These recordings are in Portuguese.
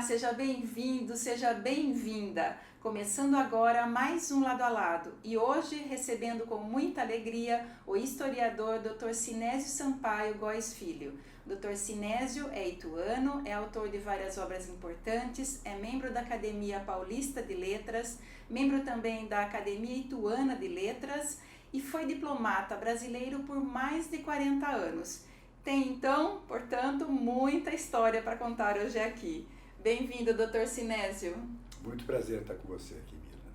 seja bem-vindo, seja bem-vinda. Começando agora mais um Lado a Lado e hoje recebendo com muita alegria o historiador Dr. Sinésio Sampaio Góes Filho. Dr. Sinésio é ituano, é autor de várias obras importantes, é membro da Academia Paulista de Letras, membro também da Academia Ituana de Letras e foi diplomata brasileiro por mais de 40 anos. Tem então, portanto, muita história para contar hoje aqui. Bem-vindo, Dr. Sinésio. Muito prazer estar com você aqui, Mirna.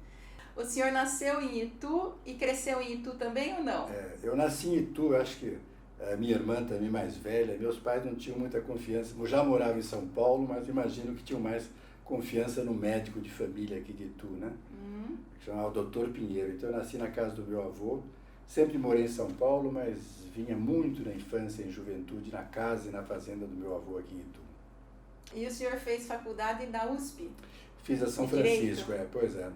O senhor nasceu em Itu e cresceu em Itu também ou não? Eu nasci em Itu, acho que a minha irmã também mais velha, meus pais não tinham muita confiança, já moravam em São Paulo, mas imagino que tinham mais confiança no médico de família aqui de Itu, né? Que chamava Dr. Pinheiro. Então eu nasci na casa do meu avô, sempre morei em São Paulo, mas vinha muito na infância e juventude na casa e na fazenda do meu avô aqui em Itu. E o senhor fez faculdade na USP? Fiz a São Francisco, pois é.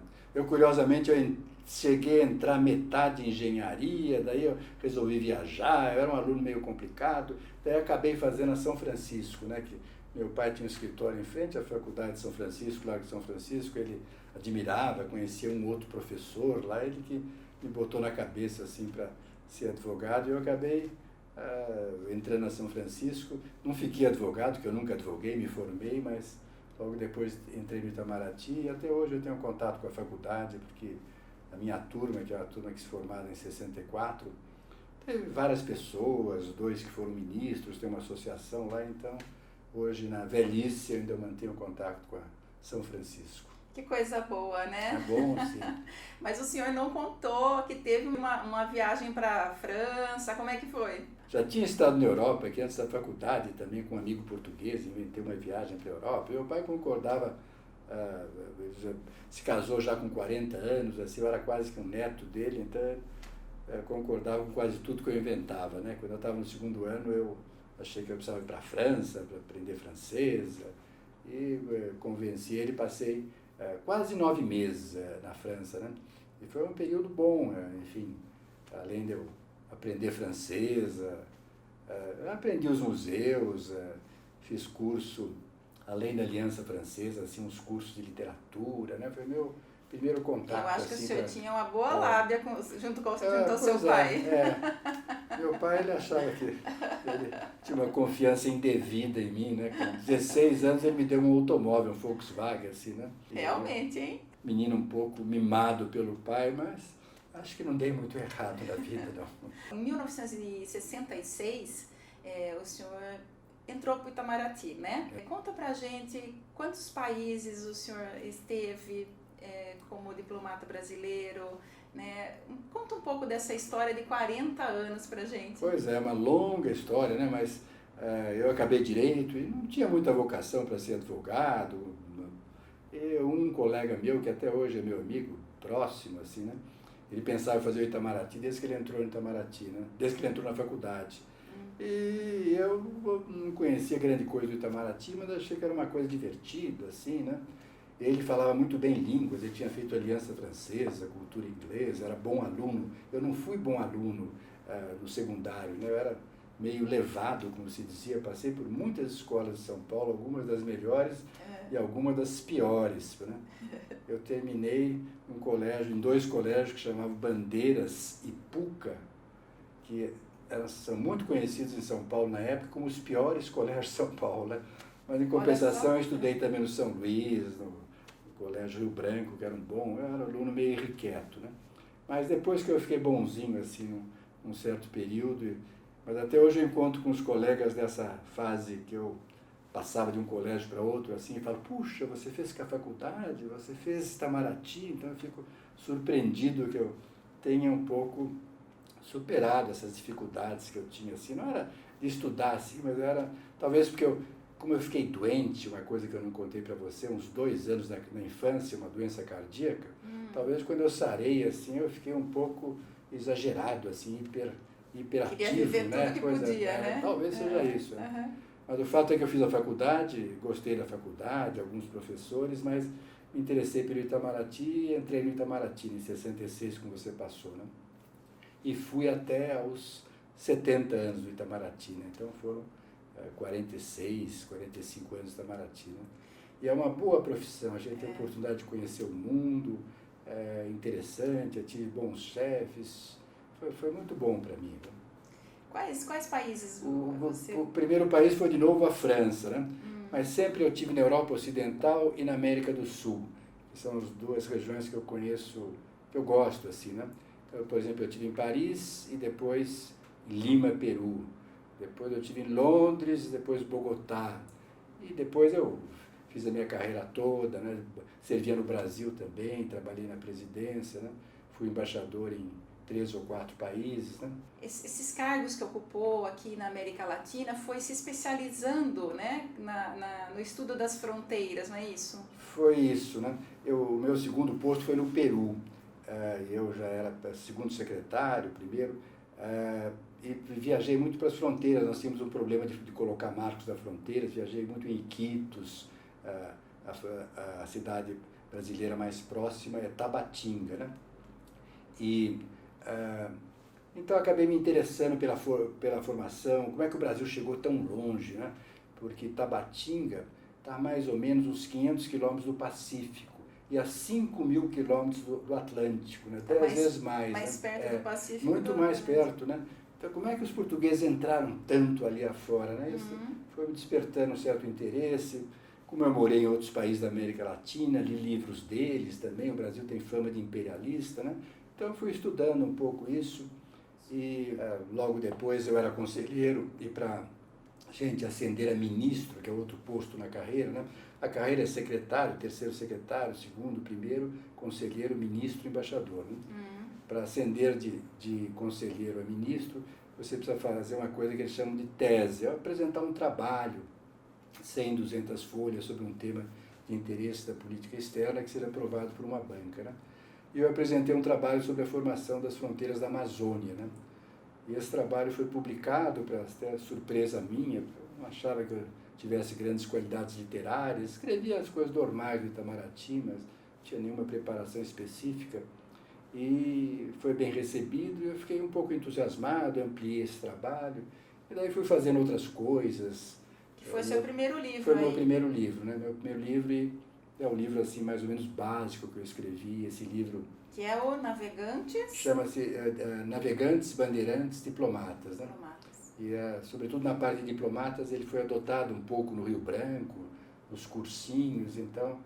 Curiosamente, eu cheguei a entrar metade em engenharia, daí eu resolvi viajar, eu era um aluno meio complicado, daí acabei fazendo a São Francisco, né, que meu pai tinha um escritório em frente à Faculdade de São Francisco, Largo de São Francisco, ele admirava, conhecia um outro professor lá, ele que me botou na cabeça, assim, para ser advogado, e eu acabei entrando na São Francisco, não fiquei advogado, porque eu nunca advoguei, me formei, mas logo depois entrei no Itamaraty e até hoje eu tenho contato com a faculdade, porque a minha turma, que é a turma que se formaram em 64, teve várias pessoas, 2 que foram ministros, tem uma associação lá, então hoje na velhice eu ainda mantenho contato com a São Francisco. Que coisa boa, né? É bom, sim. Mas o senhor não contou que teve uma viagem para a França, como é que foi? Já tinha estado na Europa, que antes da faculdade, também com um amigo português, inventei uma viagem para a Europa. Meu pai concordava, se casou já com 40 anos, assim, eu era quase que um neto dele, então concordava com quase tudo que eu inventava, né? Quando eu estava no segundo ano, eu achei que eu precisava ir para a França, para aprender francês, e convenci ele, passei quase 9 meses na França, né? E foi um período bom, enfim, além de eu aprender francês, aprendi os museus, fiz curso, além da Aliança Francesa, assim, uns cursos de literatura, né? Foi meu primeiro contato. Eu acho que assim, o senhor tinha uma boa lábia junto com o seu pai. Meu pai, ele achava que ele tinha uma confiança indevida em mim, né? Com 16 anos ele me deu um automóvel, um Volkswagen, assim, né? Realmente, hein? Menino um pouco mimado pelo pai, mas acho que não dei muito errado na vida, não. Em 1966, o senhor entrou para o Itamaraty, né? Conta pra gente quantos países o senhor esteve como diplomata brasileiro, né? Conta um pouco dessa história de 40 anos pra gente. Pois é, uma longa história, né? Mas eu acabei direito e não tinha muita vocação para ser advogado. Um colega meu, que até hoje é meu amigo, próximo, assim, né? Ele pensava em fazer o Itamaraty desde que ele entrou no Itamaraty, né? Desde que ele entrou na faculdade. E eu não conhecia grande coisa do Itamaraty, mas achei que era uma coisa divertida, assim, né? Ele falava muito bem línguas, ele tinha feito Aliança Francesa, cultura inglesa, era bom aluno. Eu não fui bom aluno no secundário, né? Eu era meio levado, como se dizia, passei por muitas escolas de São Paulo, algumas das melhores e algumas das piores, né? Eu terminei em 2 colégios que chamavam Bandeiras e Puca, que são muito conhecidos em São Paulo na época como os piores colégios de São Paulo, né? Mas em compensação eu estudei também no São Luís, no Colégio Rio Branco, que era eu era aluno meio irrequieto, né? Mas depois que eu fiquei bonzinho, assim, um certo período, mas até hoje eu encontro com os colegas dessa fase que eu passava de um colégio para outro, assim, e falo, puxa, você fez que a faculdade, você fez Itamaraty, então eu fico surpreendido que eu tenha um pouco superado essas dificuldades que eu tinha, assim, não era de estudar, assim, mas era, talvez porque como eu fiquei doente, uma coisa que eu não contei para você, uns 2 anos na infância, uma doença cardíaca, talvez quando eu sarei, assim, eu fiquei um pouco exagerado, assim, hiperativo, queria viver né? Tudo que podia, né? Talvez seja isso, né? Mas o fato é que eu fiz a faculdade, gostei da faculdade, alguns professores, mas me interessei pelo Itamaraty e entrei no Itamaraty em 66, como você passou, né? E fui até aos 70 anos do Itamaraty, né? Então foram 46, 45 anos do Itamaraty, né? E é uma boa profissão, a gente tem a oportunidade de conhecer o mundo, é interessante, eu tive bons chefes, foi muito bom para mim. Quais países você... O primeiro país foi de novo a França, né? Mas sempre eu tive na Europa Ocidental e na América do Sul, que são as duas regiões que eu conheço, que eu gosto, assim, né? Então, por exemplo, eu tive em Paris e depois em Lima, Peru. Depois eu tive em Londres, depois Bogotá. E depois eu fiz a minha carreira toda, né? Servia no Brasil também, trabalhei na presidência, né? Fui embaixador em 3 ou 4 países, né? Esses cargos que ocupou aqui na América Latina foi se especializando, né, no estudo das fronteiras, não é isso? Foi isso, né? O meu segundo posto foi no Peru. Eu já era segundo secretário, primeiro, e viajei muito para as fronteiras. Nós tínhamos um problema de colocar marcos da fronteira, viajei muito em Iquitos, a cidade brasileira mais próxima é Tabatinga, né? E então acabei me interessando pela formação, como é que o Brasil chegou tão longe, né? Porque Tabatinga está a mais ou menos uns 500 quilômetros do Pacífico e a 5.000 quilômetros do Atlântico, né? 10 vezes mais. Mais né? perto do Pacífico. Muito mais perto, né? Então como é que os portugueses entraram tanto ali afora, né? Isso foi me despertando um certo interesse. Como eu morei em outros países da América Latina, li livros deles também, o Brasil tem fama de imperialista, né? Então fui estudando um pouco isso e logo depois eu era conselheiro e para a gente ascender a ministro, que é outro posto na carreira, né? A carreira é secretário, terceiro secretário, segundo, primeiro, conselheiro, ministro, embaixador, né? Para ascender de conselheiro a ministro, você precisa fazer uma coisa que eles chamam de tese, é apresentar um trabalho, 100, 200 folhas sobre um tema de interesse da política externa que seja aprovado por uma banca, né? E eu apresentei um trabalho sobre a formação das fronteiras da Amazônia, né? E esse trabalho foi publicado, para até surpresa minha, eu não achava que eu tivesse grandes qualidades literárias, escrevia as coisas normais do Itamaraty, mas não tinha nenhuma preparação específica. E foi bem recebido e eu fiquei um pouco entusiasmado, ampliei esse trabalho, e daí fui fazendo outras coisas. Que foi seu primeiro livro, foi meu primeiro livro, né? Meu primeiro livro é um livro assim mais ou menos básico que eu escrevi, esse livro. Que é o Navegantes? Chama-se Navegantes, Bandeirantes, Diplomatas, né? Diplomatas. E sobretudo na parte de diplomatas ele foi adotado um pouco no Rio Branco, nos cursinhos, então...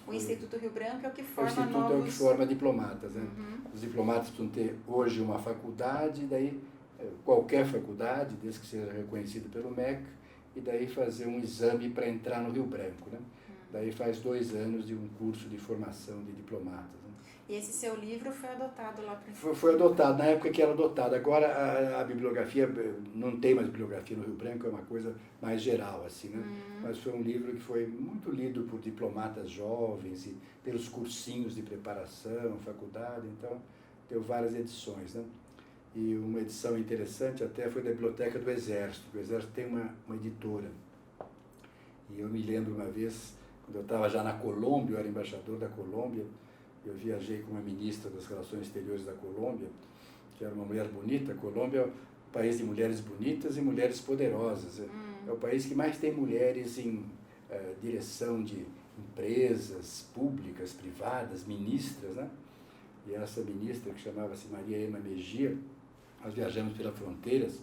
O Instituto Rio Branco é o que forma o Instituto novos... é o que forma diplomatas, né? Os diplomatas precisam ter hoje uma faculdade, daí qualquer faculdade, desde que seja reconhecido pelo MEC, e daí fazer um exame para entrar no Rio Branco, né? Daí faz 2 anos de um curso de formação de diplomatas. Né? E esse seu livro foi adotado lá para... Foi adotado, na época que era adotado. Agora a bibliografia, não tem mais bibliografia no Rio Branco, é uma coisa mais geral, assim, né? Mas foi um livro que foi muito lido por diplomatas jovens e pelos cursinhos de preparação, faculdade, então deu várias edições, né? E uma edição interessante até foi da Biblioteca do Exército. O Exército tem uma editora. E eu me lembro uma vez, quando eu estava já na Colômbia, eu era embaixador da Colômbia, eu viajei com uma ministra das Relações Exteriores da Colômbia, que era uma mulher bonita. A Colômbia é um país de mulheres bonitas e mulheres poderosas. É o país que mais tem mulheres em direção de empresas públicas, privadas, ministras, né? E essa ministra, que chamava-se Maria Ema Mejia, nós viajamos pelas fronteiras.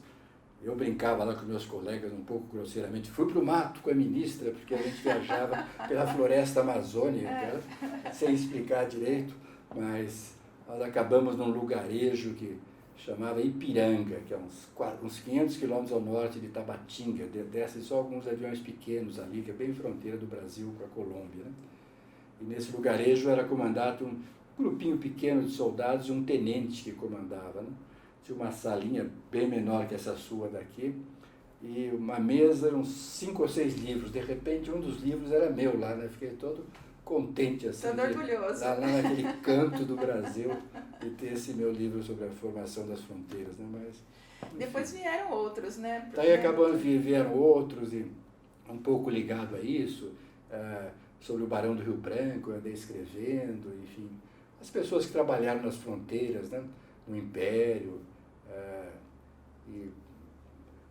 Eu brincava lá com meus colegas um pouco grosseiramente, fui para o mato com a ministra, porque a gente viajava pela floresta amazônica, sem explicar direito, mas nós acabamos num lugarejo que chamava Ipiranga, que é uns 500 quilômetros ao norte de Tabatinga, descem só alguns aviões pequenos ali, que é bem fronteira do Brasil com a Colômbia, né? E nesse lugarejo era comandado um grupinho pequeno de soldados e um tenente que comandava, né? Tinha uma salinha bem menor que essa sua daqui, e uma mesa, uns 5 ou 6 livros. De repente, um dos livros era meu lá, né? Fiquei todo contente, assim, todo orgulhoso. Lá naquele canto do Brasil, de ter esse meu livro sobre a formação das fronteiras, né? Mas, enfim. Depois vieram outros, né? Daí acabando, vieram outros, e um pouco ligado a isso, sobre o Barão do Rio Branco, eu andei escrevendo, enfim. As pessoas que trabalharam nas fronteiras, né? No Império, e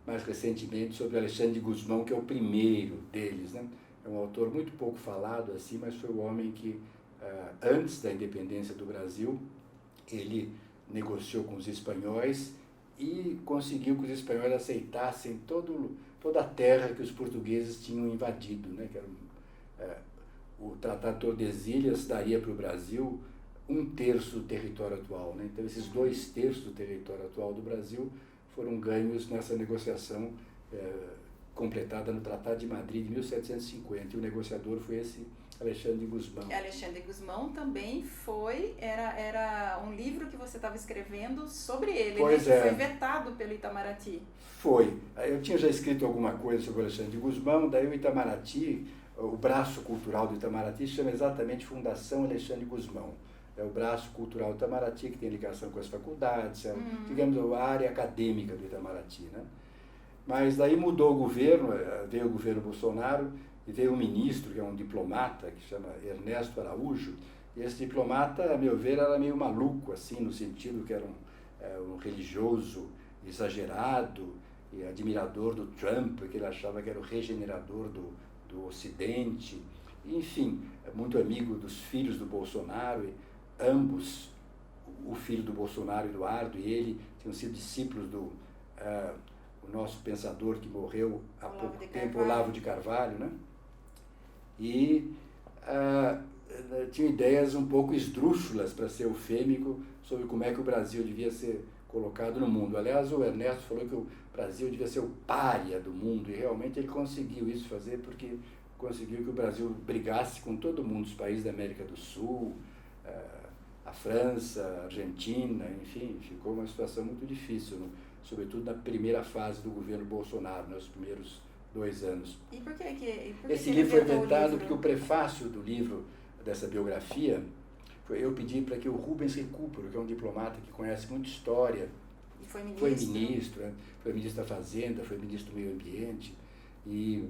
mais recentemente sobre Alexandre de Gusmão, que é o primeiro deles, né? é um autor muito pouco falado, assim, mas foi o homem que, antes da independência do Brasil, ele negociou com os espanhóis e conseguiu que os espanhóis aceitassem toda a terra que os portugueses tinham invadido, né? Que era, o Tratado de Tordesilhas daria para o Brasil 1/3 do território atual, né? Então, esses 2/3 do território atual do Brasil foram ganhos nessa negociação completada no Tratado de Madrid de 1750. E o negociador foi esse Alexandre de Gusmão. Alexandre de Gusmão também era um livro que você estava escrevendo sobre ele, pois né? Que foi vetado pelo Itamaraty. Foi. Eu tinha já escrito alguma coisa sobre o Alexandre de Gusmão, daí o Itamaraty, o braço cultural do Itamaraty se chama exatamente Fundação Alexandre de Gusmão. É o braço cultural do Itamaraty, que tem ligação com as faculdades, digamos, a área acadêmica do Itamaraty, né? Mas daí mudou o governo, veio o governo Bolsonaro e veio um ministro, que é um diplomata, que chama Ernesto Araújo, e esse diplomata, a meu ver, era meio maluco, assim, no sentido que era um religioso exagerado e admirador do Trump, que ele achava que era o regenerador do Ocidente, enfim, muito amigo dos filhos do Bolsonaro, e ambos, o filho do Bolsonaro, Eduardo, e ele, tinham sido discípulos do o nosso pensador que morreu há pouco tempo, Olavo de Carvalho, né? E tinham ideias um pouco esdrúxulas, para ser eufêmico, sobre como é que o Brasil devia ser colocado no mundo. Aliás, o Ernesto falou que o Brasil devia ser o pária do mundo, e realmente ele conseguiu isso fazer, porque conseguiu que o Brasil brigasse com todo mundo, os países da América do Sul, a França, a Argentina, enfim, ficou uma situação muito difícil, sobretudo na primeira fase do governo Bolsonaro, nos primeiros 2 anos. E por que esse livro foi vetado porque o prefácio do livro, dessa biografia, eu pedi para que o Rubens Recupero, que é um diplomata que conhece muito história, foi ministro da Fazenda, foi ministro do Meio Ambiente, e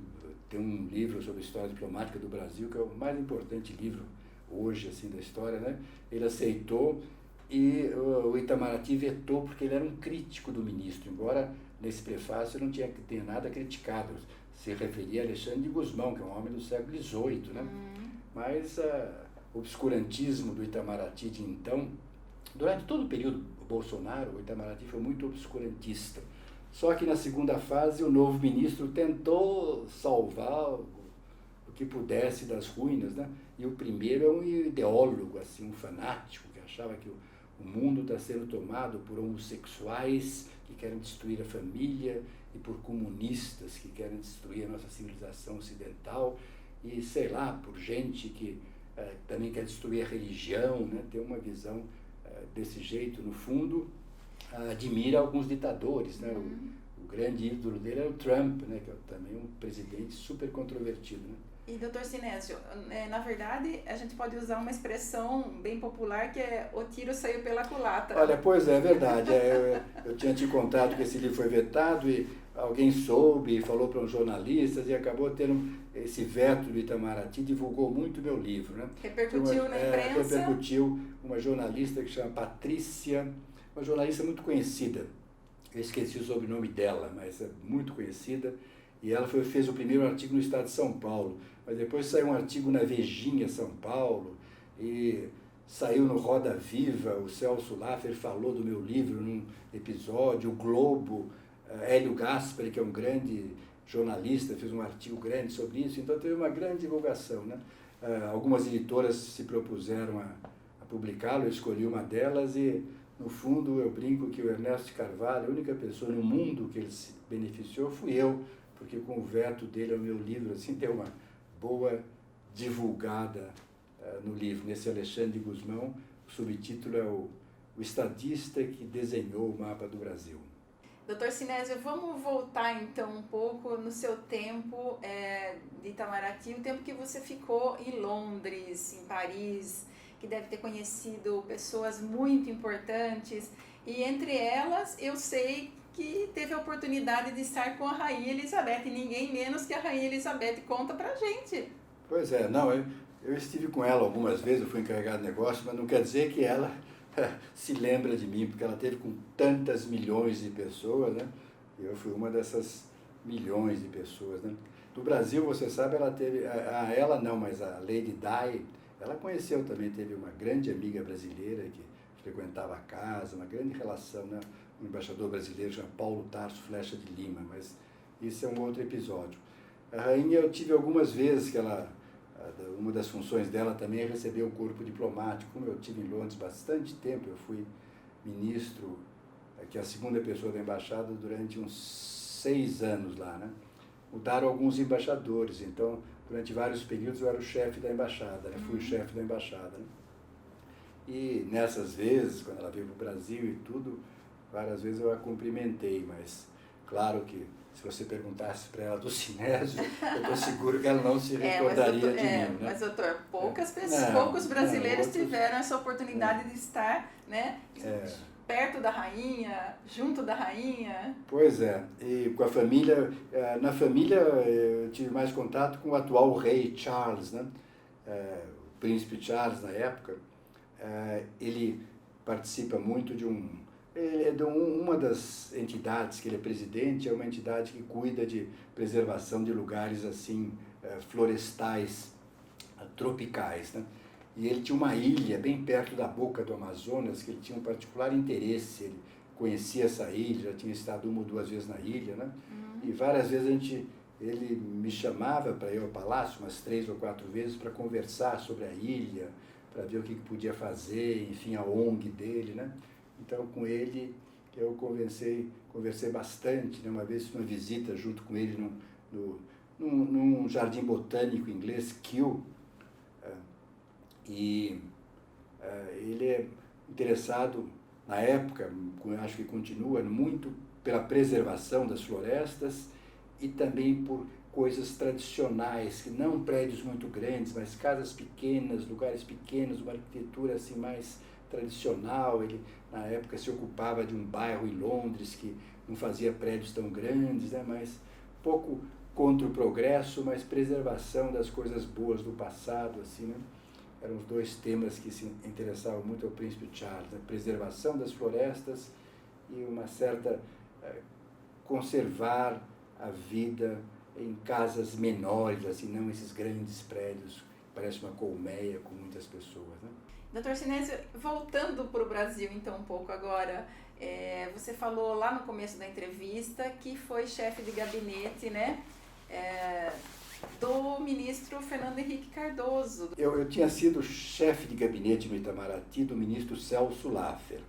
tem um livro sobre a história diplomática do Brasil, que é o mais importante livro hoje, assim, da história, né? Ele aceitou e o Itamaraty vetou porque ele era um crítico do ministro, embora nesse prefácio não tinha nada criticado, se referia a Alexandre de Gusmão, que é um homem do século XVIII, né? Mas o obscurantismo do Itamaraty de então, durante todo o período Bolsonaro, o Itamaraty foi muito obscurantista. Só que na segunda fase o novo ministro tentou salvar o que pudesse das ruínas, né? E o primeiro é um ideólogo, assim, um fanático, que achava que o mundo está sendo tomado por homossexuais que querem destruir a família e por comunistas que querem destruir a nossa civilização ocidental e, sei lá, por gente que também quer destruir a religião, né? Tem uma visão desse jeito, no fundo, admira alguns ditadores, né? O grande ídolo dele é o Trump, né? Que é também um presidente super controvertido, né? E, doutor Sinésio, na verdade, a gente pode usar uma expressão bem popular que é o tiro saiu pela culatra. Olha, pois é verdade. Eu tinha te contado que esse livro foi vetado e alguém soube, falou para uns jornalistas e acabou tendo esse veto do Itamaraty, divulgou muito o meu livro, né? Repercutiu na imprensa? Repercutiu. Uma jornalista que chama Patrícia, uma jornalista muito conhecida. Eu esqueci o sobrenome dela, mas é muito conhecida. E ela fez o primeiro artigo no Estado de São Paulo, mas depois saiu um artigo na Vejinha, São Paulo, e saiu no Roda Viva, o Celso Laffer falou do meu livro num episódio, o Globo, Hélio Gaspari, que é um grande jornalista, fez um artigo grande sobre isso, então teve uma grande divulgação, né? Algumas editoras se propuseram a publicá-lo, eu escolhi uma delas e, no fundo, eu brinco que o Ernesto de Carvalho, a única pessoa no mundo que ele se beneficiou fui eu, porque com o veto dele ao meu livro, assim, deu uma boa divulgada no livro. Nesse Alexandre de Gusmão, o subtítulo é o estadista que desenhou o mapa do Brasil. Doutor Sinésio, vamos voltar então um pouco no seu tempo de Itamaraty, o tempo que você ficou em Londres, em Paris, que deve ter conhecido pessoas muito importantes, e entre elas eu sei que teve a oportunidade de estar com a Rainha Elizabeth, e ninguém menos que a Rainha Elizabeth. Conta pra gente. Pois é, não, eu estive com ela algumas vezes, eu fui encarregado de negócio, mas não quer dizer que ela se lembra de mim, porque ela teve com tantas milhões de pessoas, né? Eu fui uma dessas milhões de pessoas, né? No Brasil, você sabe, ela teve, ela não, mas a Lady Di, ela conheceu também, teve uma grande amiga brasileira que frequentava a casa, uma grande relação, né? Um embaixador brasileiro chamado Paulo Tarso Flecha de Lima, mas isso é um outro episódio. A rainha, eu tive algumas vezes que ela, uma das funções dela também é receber o corpo diplomático. Como eu tive em Londres bastante tempo, eu fui ministro, que é a segunda pessoa da embaixada, durante uns 6 anos lá, né? Mudaram alguns embaixadores, então durante vários períodos eu era o chefe da embaixada, né? Fui o chefe da embaixada, né? E nessas vezes, quando ela veio para o Brasil e tudo, várias vezes eu a cumprimentei, mas claro que se você perguntasse para ela do Sinésio, eu estou seguro que ela não se recordaria de mim. Né? Mas, doutor, poucos brasileiros tiveram essa oportunidade de estar, né, perto da rainha, junto da rainha. Pois é, e com a família, na família eu tive mais contato com o atual rei Charles, né? O príncipe Charles na época. Ele participa muito de uma das entidades que ele é presidente, é uma entidade que cuida de preservação de lugares assim florestais, tropicais, né? E ele tinha uma ilha bem perto da boca do Amazonas que ele tinha um particular interesse. Ele conhecia essa ilha, já tinha estado 1 ou 2 vezes na ilha, né? E várias vezes ele me chamava para ir ao palácio, umas 3 ou 4 vezes, para conversar sobre a ilha, para ver o que podia fazer, enfim, a ONG dele, né? Então, com ele, eu conversei bastante, né? Uma vez uma visita junto com ele num jardim botânico inglês, Kew, e ele é interessado, na época, acho que continua, muito pela preservação das florestas e também por coisas tradicionais, que não prédios muito grandes, mas casas pequenas, lugares pequenos, uma arquitetura assim mais tradicional. Ele, na época, se ocupava de um bairro em Londres que não fazia prédios tão grandes, né, mas pouco contra o progresso, mas preservação das coisas boas do passado, assim, né? Eram os 2 temas que se interessavam muito ao príncipe Charles, a preservação das florestas e uma certa conservar a vida em casas menores, assim, não esses grandes prédios, parece uma colmeia com muitas pessoas, né? Doutor Sinésio, voltando para o Brasil então um pouco agora, você falou lá no começo da entrevista que foi chefe de gabinete, né, do ministro Fernando Henrique Cardoso. Eu tinha sido chefe de gabinete no Itamaraty do ministro Celso Laffer.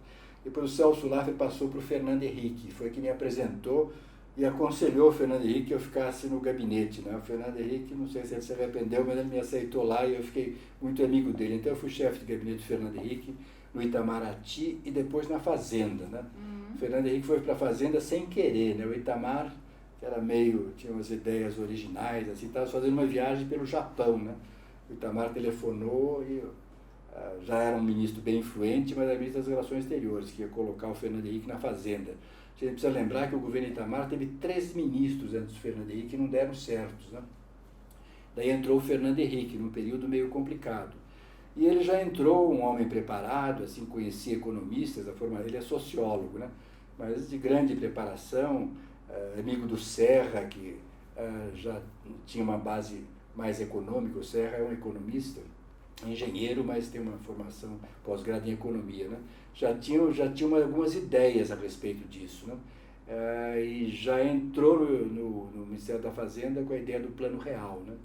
Depois o Celso Laffer passou para o Fernando Henrique, foi que me apresentou e aconselhou o Fernando Henrique que eu ficasse no gabinete, né? O Fernando Henrique, não sei se ele se arrependeu, mas ele me aceitou lá e eu fiquei muito amigo dele. Então eu fui chefe de gabinete do Fernando Henrique no Itamaraty e depois na Fazenda, né? O Fernando Henrique foi para a Fazenda sem querer, né? O Itamar, que era tinha umas ideias originais, assim, estava fazendo uma viagem pelo Japão, né? O Itamar telefonou e já era um ministro bem influente, mas era ministro das Relações Exteriores, que ia colocar o Fernando Henrique na Fazenda. A gente precisa lembrar que o governo Itamar teve 3 ministros antes do Fernando Henrique que não deram certos, né? Daí entrou o Fernando Henrique, num período meio complicado. E ele já entrou um homem preparado, assim, conhecia economistas, ele é sociólogo, né? Mas de grande preparação, amigo do Serra, que já tinha uma base mais econômica. O Serra é um economista, engenheiro, mas tem uma formação pós-grado em economia, né? Já tinha algumas ideias a respeito disso, né? E já entrou no Ministério da Fazenda com a ideia do Plano Real, né?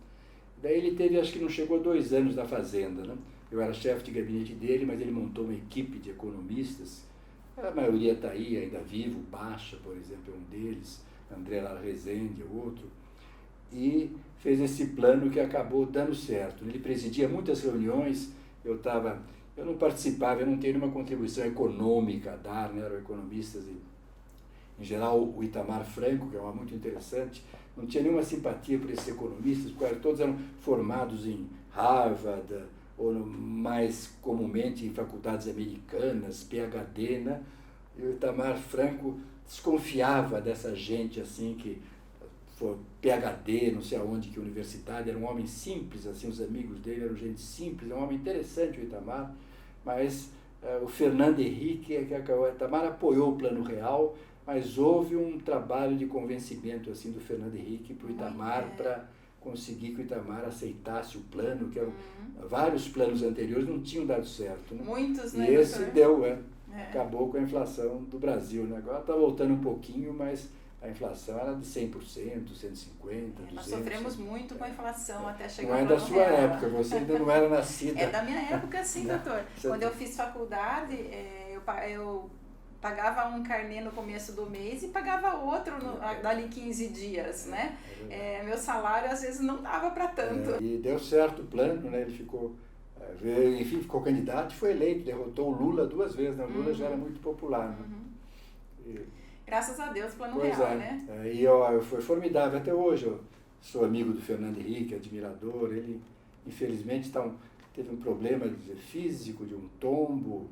Daí ele teve, acho que não chegou a 2 anos na Fazenda, né? Eu era chefe de gabinete dele, mas ele montou uma equipe de economistas, a maioria está aí, ainda vivo, Baixa, por exemplo, é um deles, André Lara Rezende é outro, e fez esse plano que acabou dando certo. Ele presidia muitas reuniões, eu não participava, eu não tenho nenhuma contribuição econômica a dar, né? Eram economistas, em geral o Itamar Franco, que é uma muito interessante, não tinha nenhuma simpatia por esses economistas, porque todos eram formados em Harvard, ou mais comumente em faculdades americanas, PhD, né? E o Itamar Franco desconfiava dessa gente assim que foi PhD, não sei aonde, que universidade, era um homem simples, assim, os amigos dele eram gente simples, é um homem interessante o Itamar, mas o Fernando Henrique, o Itamar apoiou o Plano Real, mas houve um trabalho de convencimento assim do Fernando Henrique para o Itamar, para conseguir que o Itamar aceitasse o plano, que vários planos anteriores não tinham dado certo. Né? Muitos, e né, esse doutor? deu, acabou com a inflação do Brasil. Né? Agora está voltando um pouquinho, mas a inflação era de 100%, 150%, 200%. Nós sofremos muito com a inflação até chegar Não é ao da plano sua real. época, você ainda não era nascida. É da minha época, sim, doutor. Quando eu fiz faculdade, eu pagava um carnê no começo do mês e pagava outro dali 15 dias, né? Meu salário às vezes não dava para tanto. E deu certo o plano, né? Ele ficou, enfim, ficou candidato e foi eleito, derrotou o Lula 2 vezes, né? O Lula já era muito popular, né? Graças a Deus, plano pois real, né? Foi formidável até hoje. Eu sou amigo do Fernando Henrique, admirador. Ele, infelizmente, teve um problema físico, de um tombo,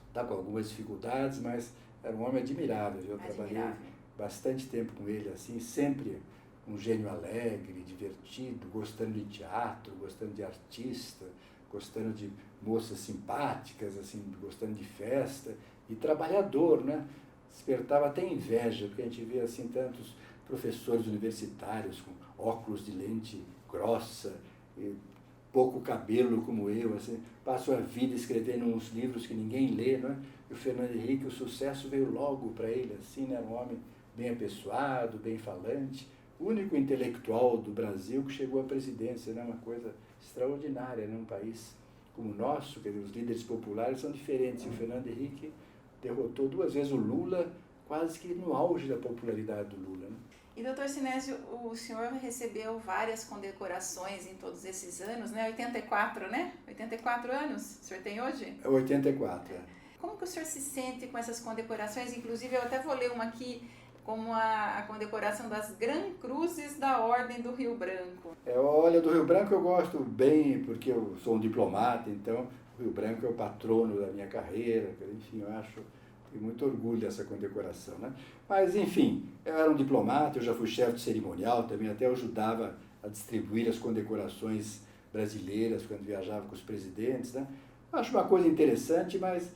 está com algumas dificuldades, mas era um homem admirável. Eu trabalhei bastante tempo com ele, assim, sempre um gênio alegre, divertido, gostando de teatro, gostando de artista, gostando de moças simpáticas, assim, gostando de festa, e trabalhador, né? Despertava até inveja, porque a gente vê assim tantos professores universitários com óculos de lente grossa, e pouco cabelo como eu, assim, passam a vida escrevendo uns livros que ninguém lê, não é? E o Fernando Henrique, o sucesso veio logo para ele, assim, né? Um homem bem apessoado, bem falante, o único intelectual do Brasil que chegou à presidência, né? Uma coisa extraordinária, né? Um país como o nosso, quer dizer, os líderes populares são diferentes. E o Fernando Henrique derrotou 2 vezes o Lula, quase que no auge da popularidade do Lula. Né? E, doutor Sinésio, o senhor recebeu várias condecorações em todos esses anos, né? 84, né? 84 anos o senhor tem hoje? 84, Como que o senhor se sente com essas condecorações? Inclusive, eu até vou ler uma aqui, como a condecoração das Gran Cruzes da Ordem do Rio Branco. Olha, do Rio Branco eu gosto bem, porque eu sou um diplomata, então o Rio Branco é o patrono da minha carreira, enfim, eu tenho muito orgulho dessa condecoração, né? Mas, enfim, eu era um diplomata, eu já fui chefe de cerimonial também, até eu ajudava a distribuir as condecorações brasileiras quando viajava com os presidentes, né? Eu acho uma coisa interessante, mas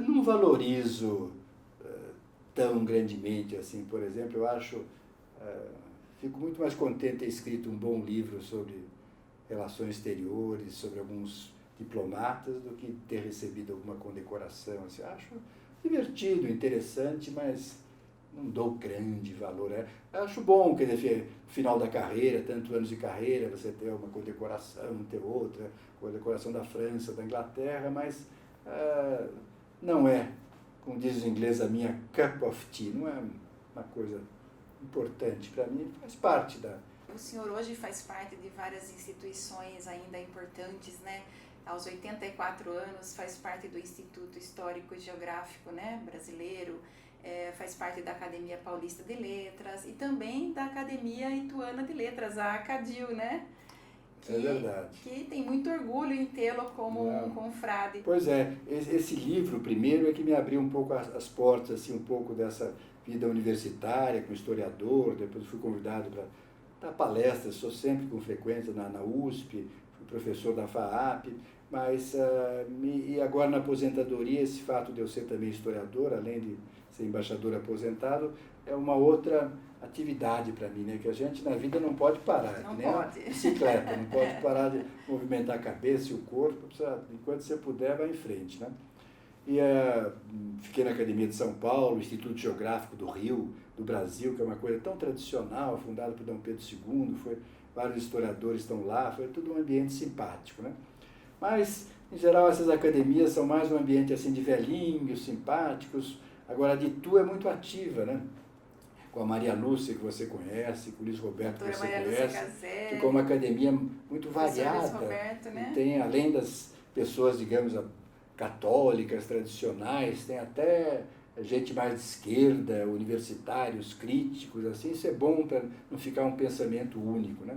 não valorizo tão grandemente assim. Por exemplo, eu fico muito mais contente de ter escrito um bom livro sobre relações exteriores, sobre alguns diplomatas, do que ter recebido alguma condecoração. Assim, acho divertido, interessante, mas não dou grande valor. Acho bom, quer dizer, no final da carreira, tantos anos de carreira, você ter uma condecoração, ter outra, condecoração da França, da Inglaterra, mas não é, como diz os ingleses, a minha cup of tea, não é uma coisa importante para mim, faz parte da... O senhor hoje faz parte de várias instituições ainda importantes, né? Aos 84 anos faz parte do Instituto Histórico e Geográfico, né, brasileiro, faz parte da Academia Paulista de Letras e também da Academia Ituana de Letras, a ACADIL, né? É verdade. Que tem muito orgulho em tê-lo como um confrade. Pois é, esse livro, primeiro, é que me abriu um pouco as portas, assim, um pouco dessa vida universitária, como historiador. Depois fui convidado para dar palestras, sou sempre com frequência na USP, fui professor da FAAP, mas e agora na aposentadoria, esse fato de eu ser também historiador, além de ser embaixador aposentado, é uma outra atividade para mim, né? Que a gente na vida não pode parar, não que nem pode. a bicicleta, não pode parar de movimentar a cabeça e o corpo, enquanto você puder, vai em frente, né? E fiquei na Academia de São Paulo, Instituto Geográfico do Rio, do Brasil, que é uma coisa tão tradicional, fundado por Dom Pedro II, vários historiadores estão lá, foi tudo um ambiente simpático, né? Mas, em geral, essas academias são mais um ambiente assim de velhinhos, simpáticos. Agora, a de Itu é muito ativa, né? Com a Maria Lúcia, que você conhece, com o Luiz Roberto, que você conhece. Ficou uma academia muito variada. Luiz Roberto, né? E tem, além das pessoas, digamos, católicas, tradicionais, tem até gente mais de esquerda, universitários, críticos, assim. Isso é bom para não ficar um pensamento único, né?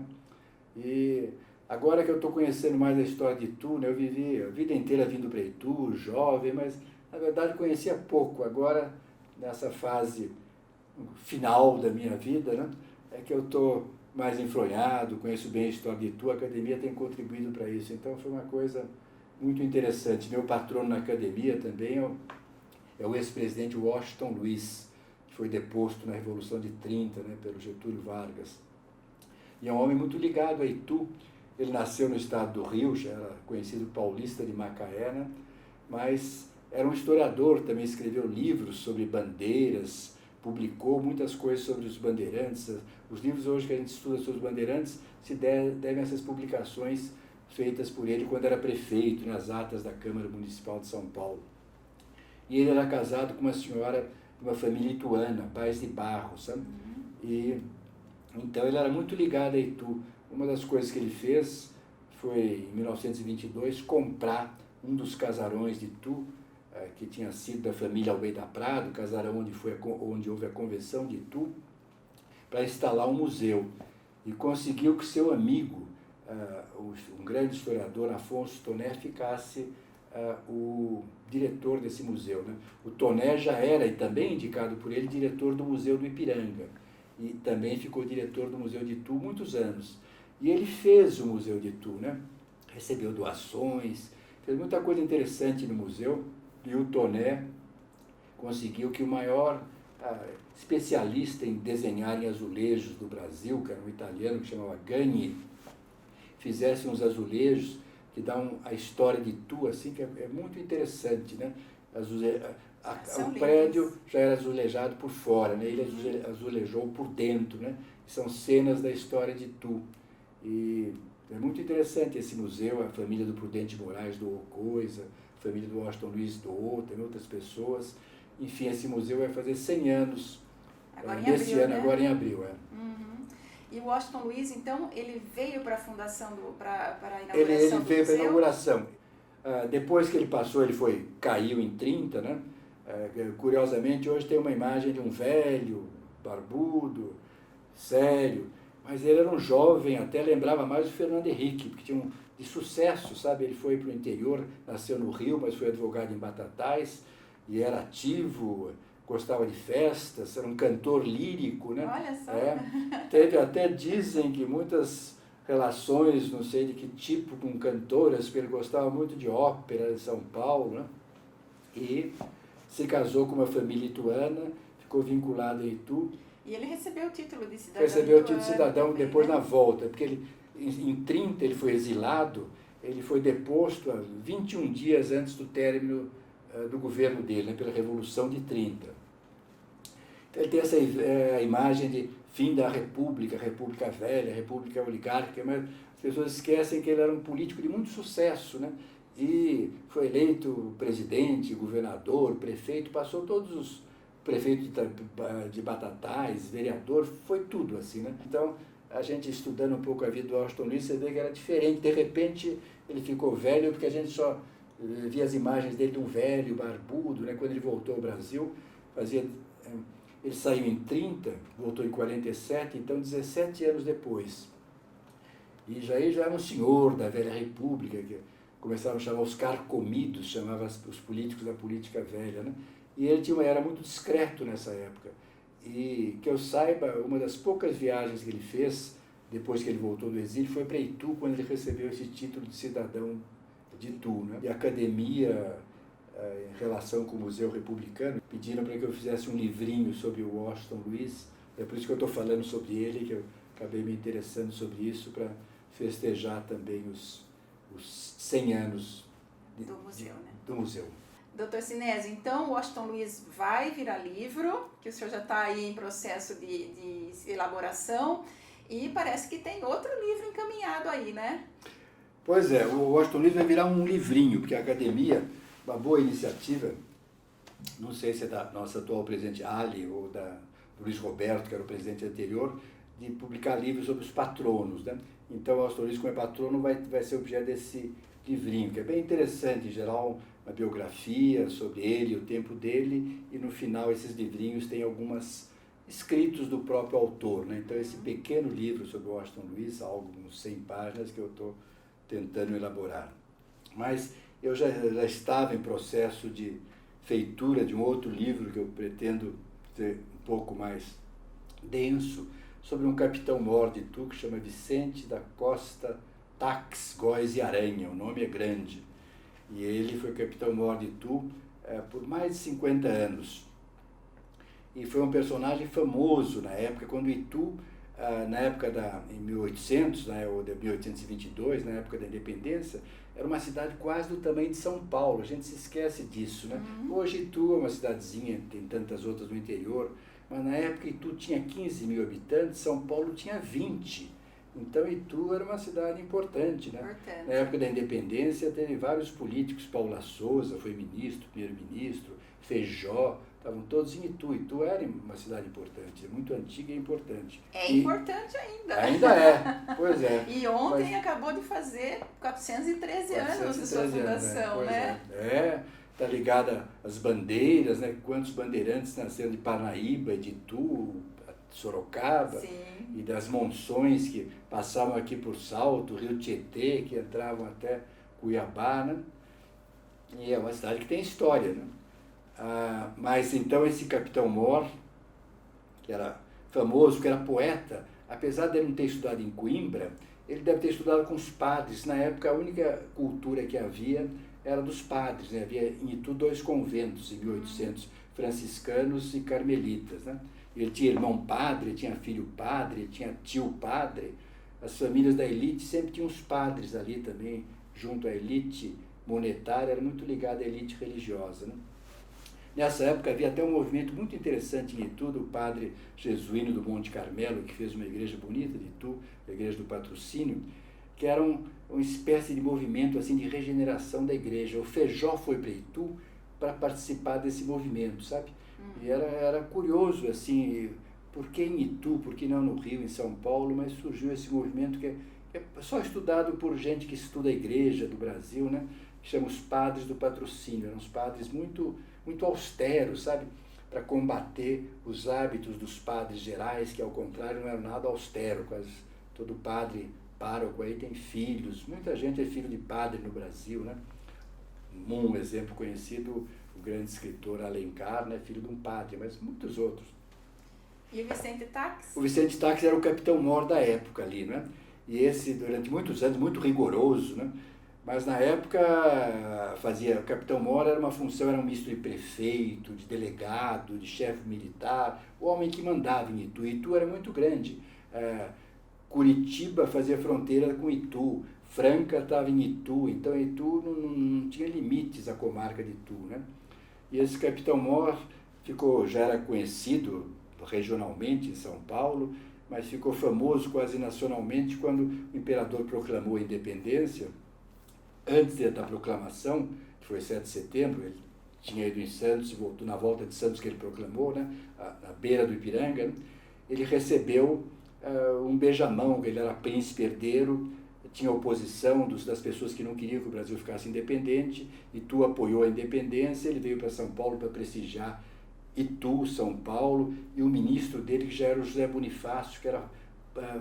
E agora que eu estou conhecendo mais a história de Itu, né? Eu vivi a vida inteira vindo para Itu, jovem, mas, na verdade, conhecia pouco. Agora, nessa fase final da minha vida, né? É que eu estou mais enfronhado, conheço bem a história de Itu, a academia tem contribuído para isso. Então, foi uma coisa muito interessante. Meu patrono na academia também é é o ex-presidente Washington Luiz, que foi deposto na Revolução de 30, né, pelo Getúlio Vargas. E é um homem muito ligado a Itu. Ele nasceu no estado do Rio, já era conhecido paulista de Macaé, né? Mas era um historiador, também escreveu livros sobre bandeiras, publicou muitas coisas sobre os bandeirantes. Os livros hoje que a gente estuda sobre os bandeirantes se devem a essas publicações feitas por ele quando era prefeito, nas atas da Câmara Municipal de São Paulo. E ele era casado com uma senhora de uma família ituana, Paz de Barro, sabe? E então ele era muito ligado a Itu. Uma das coisas que ele fez foi, em 1922, comprar um dos casarões de Itu, que tinha sido da família Almeida Prado, o casarão onde houve a convenção de Itu, para instalar um museu. E conseguiu que seu amigo, um grande historiador, Afonso Toné, ficasse o diretor desse museu, né? O Toné já era, e também indicado por ele, diretor do Museu do Ipiranga. E também ficou diretor do Museu de Itu muitos anos. E ele fez o Museu de Itu, né? Recebeu doações, fez muita coisa interessante no museu. E o Toné conseguiu que o maior especialista em desenhar em azulejos do Brasil, que era um italiano que chamava Gagni, fizesse uns azulejos que dão a história de Itu, assim, que é muito interessante, né? O prédio já era azulejado por fora, né? Ele azulejou por dentro, né? São cenas da história de Itu. E é muito interessante esse museu. A família do Prudente Moraes doou coisa, a família do Washington Luiz doou, tem outras pessoas. Enfim, esse museu vai fazer 100 anos nesse ano, agora em abril. E o Washington Luiz, então, ele veio para a fundação, para a inauguração ele do veio para a museu? inauguração. Depois que ele passou, caiu em 30, né? Curiosamente, hoje tem uma imagem de um velho, barbudo, sério, mas ele era um jovem, até lembrava mais o Fernando Henrique, porque tinha de sucesso, sabe? Ele foi para o interior, nasceu no Rio, mas foi advogado em Batatais, e era ativo, gostava de festas, era um cantor lírico, né? Olha só! Até dizem que muitas relações, não sei de que tipo, com cantoras, porque ele gostava muito de ópera de São Paulo, né? E se casou com uma família ituana, ficou vinculado a Itu. E ele recebeu o título de cidadão. Recebeu o título de cidadão também, depois, né? na volta, porque ele, em 30 ele foi exilado, ele foi deposto 21 dias antes do término do governo dele, né, pela Revolução de 30. Então ele tem essa imagem de fim da República Velha, República Oligárquica, mas as pessoas esquecem que ele era um político de muito sucesso, né? E foi eleito presidente, governador, prefeito, passou todos os prefeitos de Batatais, vereador, foi tudo assim, né? Então, a gente estudando um pouco a vida do Washington Luiz, você vê que era diferente. De repente, ele ficou velho, porque a gente só via as imagens dele de um velho, barbudo, né? Quando ele voltou ao Brasil, ele saiu em 30, voltou em 47, então 17 anos depois. E já era um senhor da velha república, que começaram a chamar os carcomidos, chamava os políticos da política velha, né? E ele era muito discreto nessa época. E, que eu saiba, uma das poucas viagens que ele fez, depois que ele voltou do exílio, foi para Itu, quando ele recebeu esse título de cidadão de Itu, né? E a academia, em relação com o Museu Republicano, pediram para que eu fizesse um livrinho sobre o Washington Luiz. É por isso que eu estou falando sobre ele, que eu acabei me interessando sobre isso, para festejar também os 100 anos do museu. Doutor Sinésio, então o Washington Luiz vai virar livro, que o senhor já está aí em processo de elaboração, e parece que tem outro livro encaminhado aí, né? Pois é, o Washington Luiz vai virar um livrinho, porque a academia, uma boa iniciativa, não sei se é da nossa atual presidente Ali ou do Luiz Roberto, que era o presidente anterior, de publicar livros sobre os patronos, né? Então o Washington Luiz, como é patrono, vai ser objeto desse livrinho, que é bem interessante, em geral, uma biografia sobre ele, o tempo dele, e no final esses livrinhos têm alguns escritos do próprio autor, né? Então esse pequeno livro sobre o Washington Luiz, algo uns 100 páginas que eu estou tentando elaborar. Mas eu já estava em processo de feitura de um outro livro que eu pretendo ser um pouco mais denso, sobre um capitão-mor de Itu que chama Vicente da Costa Tax, Góes e Aranha, o nome é grande. E ele foi capitão-mor de Itu por mais de 50 anos. E foi um personagem famoso na época, quando Itu, na época em 1800, né, ou de 1822, na época da independência, era uma cidade quase do tamanho de São Paulo. A gente se esquece disso, né? Hoje Itu é uma cidadezinha, tem tantas outras no interior, mas na época Itu tinha 15 mil habitantes, São Paulo tinha 20. Então Itu era uma cidade importante, né? Na época da independência teve vários políticos, Paula Souza foi ministro, primeiro-ministro, Feijó, estavam todos em Itu. Itu era uma cidade importante, muito antiga e importante. Importante ainda. Ainda é, pois é. E ontem acabou de fazer 413 anos de sua fundação, né? Está ligada às bandeiras, né? Quantos bandeirantes nasceram de Parnaíba, de Itu, Sorocaba. Sim. E das monções que passavam aqui por Salto, Rio Tietê, que entravam até Cuiabá, né? E é uma cidade que tem história, né? Mas então esse Capitão Mor, que era famoso, que era poeta, apesar de ele não ter estudado em Coimbra, ele deve ter estudado com os padres. Na época a única cultura que havia era dos padres, né? Havia em Itu 2 conventos, em 1800, franciscanos e carmelitas, né? Ele tinha irmão padre, tinha filho padre, tinha tio padre. As famílias da elite sempre tinham os padres ali também, junto à elite monetária, era muito ligada à elite religiosa, né? Nessa época havia até um movimento muito interessante em Itu, do padre jesuíno do Monte Carmelo, que fez uma igreja bonita de Itu, a igreja do Patrocínio, que era uma espécie de movimento assim, de regeneração da igreja. O Feijó foi para Itu para participar desse movimento, sabe? E era curioso, assim, por que em Itu, por que não no Rio, em São Paulo, mas surgiu esse movimento que é só estudado por gente que estuda a igreja do Brasil, né? Que chama os padres do Patrocínio. Eram uns padres muito austeros, sabe? Para combater os hábitos dos padres gerais, que ao contrário não eram nada austero. Quase todo padre pároco aí tem filhos. Muita gente é filho de padre no Brasil, né? Um exemplo conhecido, o grande escritor Alencar, né, filho de um padre, mas muitos outros. E o Vicente Tax? O Vicente Tax era o Capitão Mor da época ali, né? E esse, durante muitos anos, muito rigoroso, né? Mas na época o Capitão Mor era uma função, era um misto de prefeito, de delegado, de chefe militar, o homem que mandava em Itu. Itu era muito grande. Curitiba fazia fronteira com Itu, Franca estava em Itu, então Itu não tinha limites a comarca de Itu, né? E esse Capitão Mor já era conhecido regionalmente em São Paulo, mas ficou famoso quase nacionalmente quando o imperador proclamou a independência. Antes da proclamação, que foi 7 de setembro, ele tinha ido em Santos e voltou na volta de Santos que ele proclamou, né? Na beira do Ipiranga, né? Ele recebeu um beijamão, ele era príncipe herdeiro, tinha oposição das pessoas que não queriam que o Brasil ficasse independente. Itu apoiou a independência, ele veio para São Paulo para prestigiar Itu, São Paulo, e o ministro dele, que já era o José Bonifácio, que era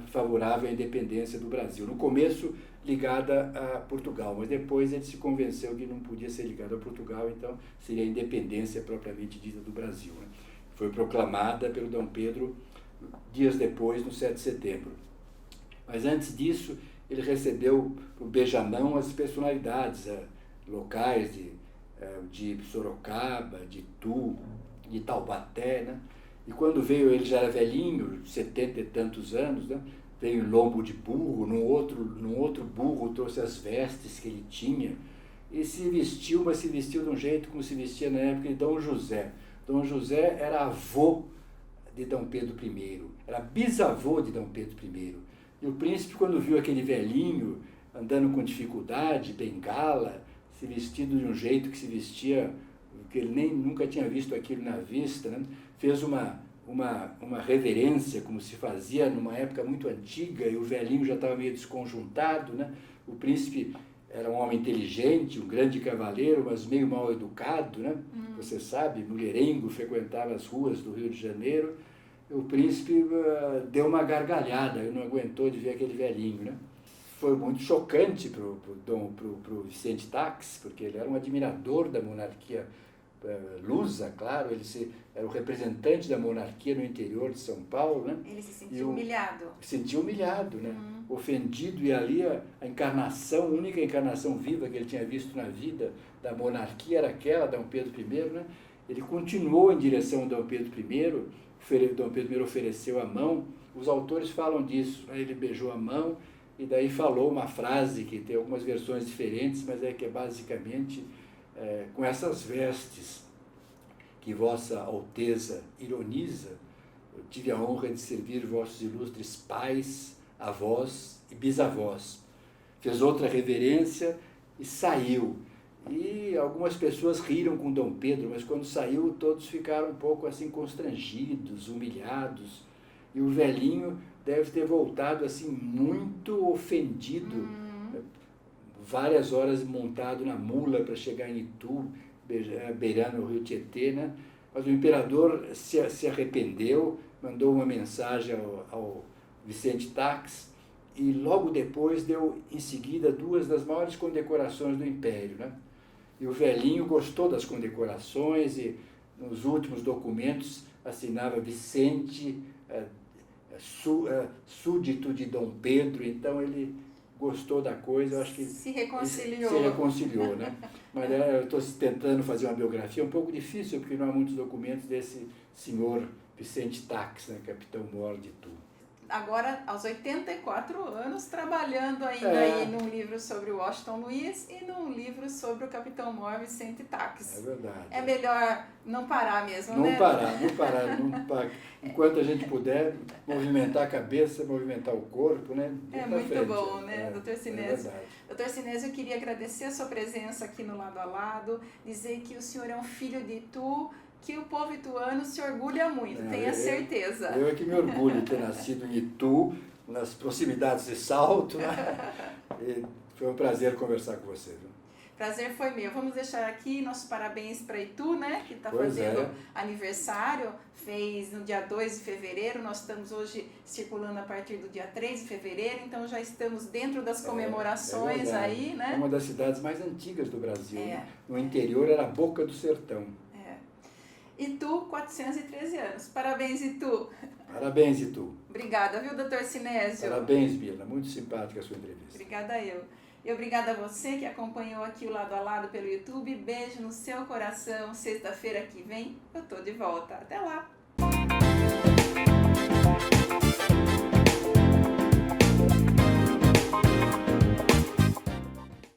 favorável à independência do Brasil. No começo, ligada a Portugal, mas depois ele se convenceu que não podia ser ligado a Portugal, então seria a independência propriamente dita do Brasil, né? Foi proclamada pelo Dom Pedro dias depois, no 7 de setembro. Mas antes disso, ele recebeu o beijamão as personalidades locais de Sorocaba, de Itu, de Taubaté, né? E quando veio, ele já era velhinho, 70 e tantos anos, né? Veio em lombo de burro, num outro burro trouxe as vestes que ele tinha, e se vestiu, mas se vestiu de um jeito como se vestia na época de Dom José. Dom José era avô de Dom Pedro I, era bisavô de Dom Pedro I. E o príncipe, quando viu aquele velhinho andando com dificuldade, bengala, se vestido de um jeito que se vestia, que ele nunca tinha visto aquilo na vista, né? Fez uma reverência, como se fazia numa época muito antiga, e o velhinho já estava meio desconjuntado, né? O príncipe era um homem inteligente, um grande cavaleiro, mas meio mal educado, né? Você sabe, mulherengo, frequentava as ruas do Rio de Janeiro. O príncipe deu uma gargalhada, não aguentou de ver aquele velhinho, né? Foi muito chocante para o Vicente Tax, porque ele era um admirador da monarquia lusa, claro, era o representante da monarquia no interior de São Paulo, né? Ele se sentiu humilhado. Se sentiu humilhado, né? Ofendido, e ali a única encarnação viva que ele tinha visto na vida da monarquia era aquela, Dom Pedro I, né? Ele continuou em direção a Dom Pedro I, Dom Pedro I ofereceu a mão, os autores falam disso, né? Ele beijou a mão e daí falou uma frase que tem algumas versões diferentes, mas que é basicamente... com essas vestes que Vossa Alteza ironiza, eu tive a honra de servir vossos ilustres pais, avós e bisavós. Fez outra reverência e saiu. E algumas pessoas riram com Dom Pedro, mas quando saiu todos ficaram um pouco assim constrangidos, humilhados. E o velhinho deve ter voltado assim muito ofendido, várias horas montado na mula para chegar em Itu, beirando o rio Tietê, né? Mas o imperador se arrependeu, mandou uma mensagem ao Vicente Tax e logo depois deu em seguida 2 das maiores condecorações do Império, né? E o velhinho gostou das condecorações e nos últimos documentos assinava Vicente, súdito de Dom Pedro, então ele gostou da coisa, eu acho que... Se reconciliou. Se reconciliou, né? Mas eu estou tentando fazer uma biografia um pouco difícil, porque não há muitos documentos desse senhor Vicente Tax, né? Capitão-Mor de Itu. Agora, aos 84 anos, trabalhando ainda aí num livro sobre o Washington Luiz e num livro sobre o Capitão-Mor Vicente Tax. É verdade. É melhor não parar mesmo, não né? Não parar. Enquanto a gente puder, movimentar a cabeça, movimentar o corpo, né? É muito frente, bom, né, Dr. Sinésio? É Dr. Sinésio, eu queria agradecer a sua presença aqui no Lado a Lado, dizer que o senhor é um filho de Itu, que o povo ituano se orgulha muito, tenha certeza. Eu é que me orgulho de ter nascido em Itu, nas proximidades de Salto, né? E foi um prazer conversar com você. Viu? Prazer foi meu. Vamos deixar aqui nossos parabéns para Itu, né? Que está fazendo aniversário, fez no dia 2 de fevereiro, nós estamos hoje circulando a partir do dia 3 de fevereiro, então já estamos dentro das comemorações aí, né? É uma das cidades mais antigas do Brasil. Né? No interior era a Boca do Sertão. Itu, 413 anos. Parabéns, Itu. Parabéns, Itu. Obrigada, viu, doutor Sinésio? Parabéns, Bila. Muito simpática a sua entrevista. Obrigada eu. E obrigada a você que acompanhou aqui o Lado a Lado pelo YouTube. Beijo no seu coração. Sexta-feira que vem eu tô de volta. Até lá!